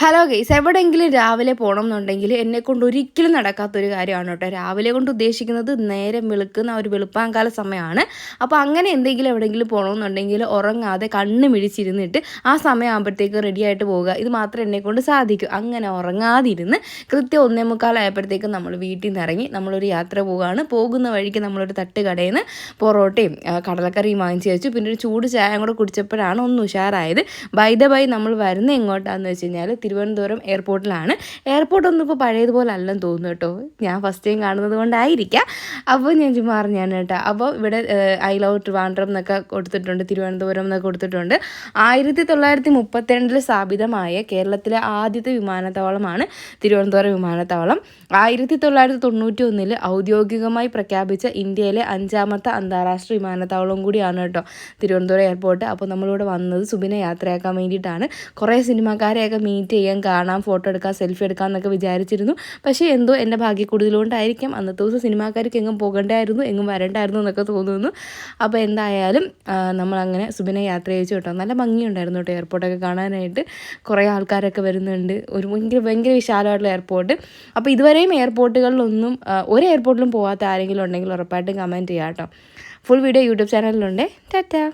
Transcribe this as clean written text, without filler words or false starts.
Hello guys, എവിടെയെങ്കിലും രാവിലെ പോകണം എന്നുണ്ടെങ്കിൽ എന്നെക്കൊണ്ട് ഒരിക്കലും നടക്കാത്തൊരു കാര്യമാണ് കേട്ടോ. രാവിലെ കൊണ്ട് ഉദ്ദേശിക്കുന്നത് നേരം വെളുക്കുന്ന ഒരു വെളുപ്പാങ്കാല സമയമാണ്. അപ്പോൾ അങ്ങനെ എന്തെങ്കിലും എവിടെയെങ്കിലും പോകണമെന്നുണ്ടെങ്കിൽ ഉറങ്ങാതെ കണ്ണ് മിഴിച്ചിരുന്നിട്ട് ആ സമയമാകുമ്പോഴത്തേക്ക് റെഡിയായിട്ട് പോവുക. ഇത് മാത്രമേ എന്നെക്കൊണ്ട് സാധിക്കൂ. അങ്ങനെ ഉറങ്ങാതിരുന്ന് കൃത്യം 1:45 നമ്മൾ വീട്ടിൽ നിന്ന് ഇറങ്ങി നമ്മളൊരു യാത്ര പോവുകയാണ്. പോകുന്ന വഴിക്ക് നമ്മളൊരു തട്ടുകടയിൽ നിന്ന് പൊറോട്ടയും കടലക്കറിയും വാങ്ങിച്ച് വെച്ചു. പിന്നെ ഒരു ചൂട് ചായ കൂടെ കുടിച്ചപ്പോഴാണ് ഒന്ന് ഉഷാറായത്. ബൈ നമ്മൾ വരുന്ന എങ്ങോട്ടാണെന്ന് വെച്ച് കഴിഞ്ഞാൽ തിരുവനന്തപുരം എയർപോർട്ടിലാണ്. എയർപോർട്ടൊന്നും ഇപ്പോൾ പഴയതുപോലെ അല്ലെന്ന് തോന്നുന്നു കേട്ടോ. ഞാൻ ഫസ്റ്റ് ടൈം കാണുന്നത് കൊണ്ടായിരിക്കാം. അപ്പോൾ ഞാൻ ചുമ്മാ അറിഞ്ഞാണ് കേട്ടോ. അപ്പോൾ ഇവിടെ ഐ ലവ് ട്രിവാൻഡ്രം എന്നൊക്കെ കൊടുത്തിട്ടുണ്ട്, തിരുവനന്തപുരം എന്നൊക്കെ കൊടുത്തിട്ടുണ്ട്. 1932 സ്ഥാപിതമായ കേരളത്തിലെ ആദ്യത്തെ വിമാനത്താവളമാണ് തിരുവനന്തപുരം വിമാനത്താവളം. 1991 ഔദ്യോഗികമായി പ്രഖ്യാപിച്ച ഇന്ത്യയിലെ 5ാമത്തെ അന്താരാഷ്ട്ര വിമാനത്താവളം കൂടിയാണ് കേട്ടോ തിരുവനന്തപുരം എയർപോർട്ട്. അപ്പോൾ നമ്മളിവിടെ വന്നത് സുബിനെ യാത്രയാക്കാൻ വേണ്ടിയിട്ടാണ്. കുറേ സിനിമാക്കാരെയൊക്കെ മീറ്റ് ചെയ്യാൻ, കാണാം, ഫോട്ടോ എടുക്കാം, സെൽഫി എടുക്കാം എന്നൊക്കെ വിചാരിച്ചിരുന്നു. പക്ഷേ എന്തോ എൻ്റെ ഭാഗ്യക്കൂടുതലുകൊണ്ടായിരിക്കും അന്നത്തെ ദിവസം സിനിമാക്കാർക്ക് എങ്ങും പോകണ്ടായിരുന്നു, എങ്ങും വരണ്ടായിരുന്നു എന്നൊക്കെ തോന്നുന്നു. അപ്പോൾ എന്തായാലും നമ്മളങ്ങനെ സുബിനെ യാത്ര ചെയ്യിച്ചു കേട്ടോ. നല്ല ഭംഗിയുണ്ടായിരുന്നു കേട്ടോ എയർപോർട്ടൊക്കെ കാണാനായിട്ട്. കുറേ ആൾക്കാരൊക്കെ വരുന്നുണ്ട്. ഒരു ഭയങ്കര വിശാലമായിട്ടുള്ള എയർപോർട്ട്. അപ്പോൾ ഇതുവരെയും എയർപോർട്ടുകളിലൊന്നും ഒരു എയർപോർട്ടിലും പോകാത്ത ആരെങ്കിലും ഉണ്ടെങ്കിൽ ഉറപ്പായിട്ടും കമൻറ്റ് ചെയ്യാം കേട്ടോ. ഫുൾ വീഡിയോ യൂട്യൂബ് ചാനലിലുണ്ട്. ടാറ്റാ.